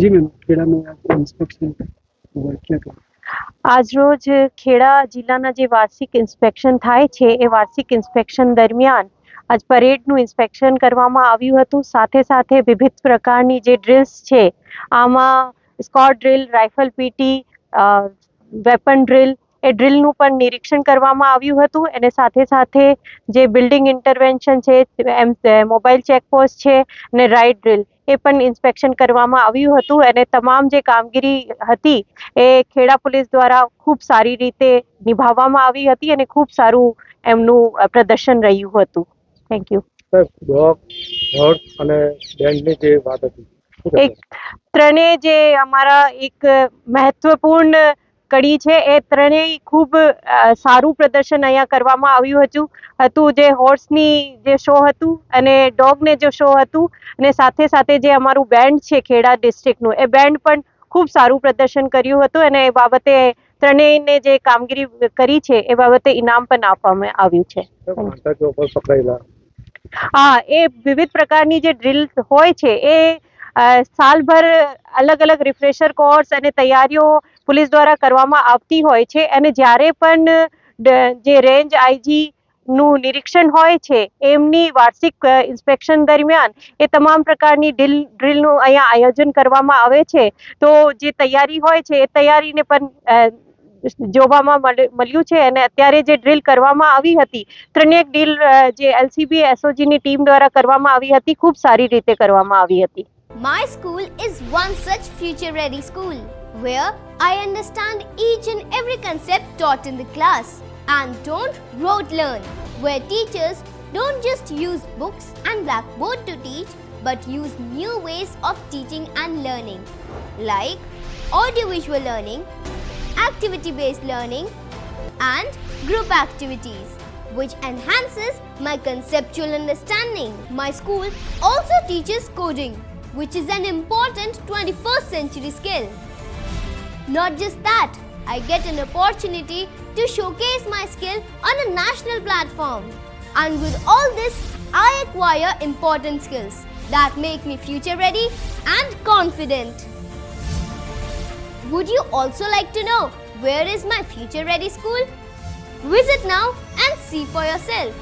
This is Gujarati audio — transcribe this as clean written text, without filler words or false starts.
जी मैम, खेड़ा में आज इंस्पेक्शन हुआ, क्या करें? આજરોજ ખેડા જિલ્લાના જે વાર્ષિક ઇન્સ્પેક્શન થાય છે એ વાર્ષિક ઇન્સ્પેક્શન દરમિયાન આજ પરેડનું ઇન્સ્પેક્શન કરવામાં આવ્યું હતું. સાથે સાથે વિવિધ પ્રકારની જે ડ્રિલ્સ છે આમાં squad drill, rifle PT, weapon drill એ ડ્રિલનું પણ નિરીક્ષણ કરવામાં આવ્યું હતું. અને સાથે સાથે જે બિલ્ડિંગ ઇન્ટરવેન્શન છે, મોબાઈલ ચેકપોસ્ટ છે અને રાઇડ ડ્રિલ એ પણ ઇન્સ્પેક્શન કરવામાં આવ્યું હતું. અને તમામ જે કામગીરી હતી એ ખેડા પોલીસ દ્વારા ખૂબ સારી રીતે નિભાવવામાં આવી હતી અને ખૂબ સારું એમનું પ્રદર્શન રહ્યું હતું. Thank you. ડોગ, હોર્સ અને બેન્ડની જે વાત હતી, એક ત્રણેય જે અમારા એક મહત્વપૂર્ણ કડી છે એ ત્રણેય ખૂબ સારું પ્રદર્શન અહીંયા કરવામાં આવ્યું હતું. જે હોર્સની જે શો હતું અને ડોગને જે શો હતું અને સાથે સાથે જે અમારું બેન્ડ છે ખેડા ડિસ્ટ્રિક્ટનું એ બેન્ડ પણ ખૂબ સારું પ્રદર્શન કર્યું હતું. અને એ બાબતે ત્રણેયને જે કામગીરી કરી છે એ બાબતે ઇનામ પણ આપવામાં આવ્યું છે. હા, એ વિવિધ પ્રકારની જે ડ્રિલ હોય છે એ સાલભર અલગ અલગ રિફ્રેશર કોર્સ અને તૈયારીઓ પોલીસ દ્વારા કરવામાં આવતી હોય છે. અને જ્યારે પણ જે રેન્જ આઈજી નું નિરીક્ષણ હોય છે એમની વાર્ષિક ઇન્સ્પેક્શન દરમિયાન એ તમામ પ્રકારની ડ્રિલનું અહીંયા આયોજન કરવામાં આવે છે. તો જે તૈયારી હોય છે એ તૈયારીને પણ જોવામાં મળ્યું છે. અને અત્યારે જે ડ્રિલ કરવામાં આવી હતી, ત્રણેક ડ્રિલ જે એલસીબી એસઓજીની ટીમ દ્વારા કરવામાં આવી હતી, ખૂબ સારી રીતે કરવામાં આવી હતી. My school is one such future-ready school where I understand each and every concept taught in the class and don't rote learn, where teachers don't just use books and blackboard to teach but use new ways of teaching and learning like audiovisual learning, activity-based learning and group activities which enhances my conceptual understanding. My school also teaches coding, which is an important 21st century skill. Not just that, I get an opportunity to showcase my skill on a national platform. And with all this, I acquire important skills that make me future ready and confident. Would you also like to know where is my future ready school? Visit now and see for yourself.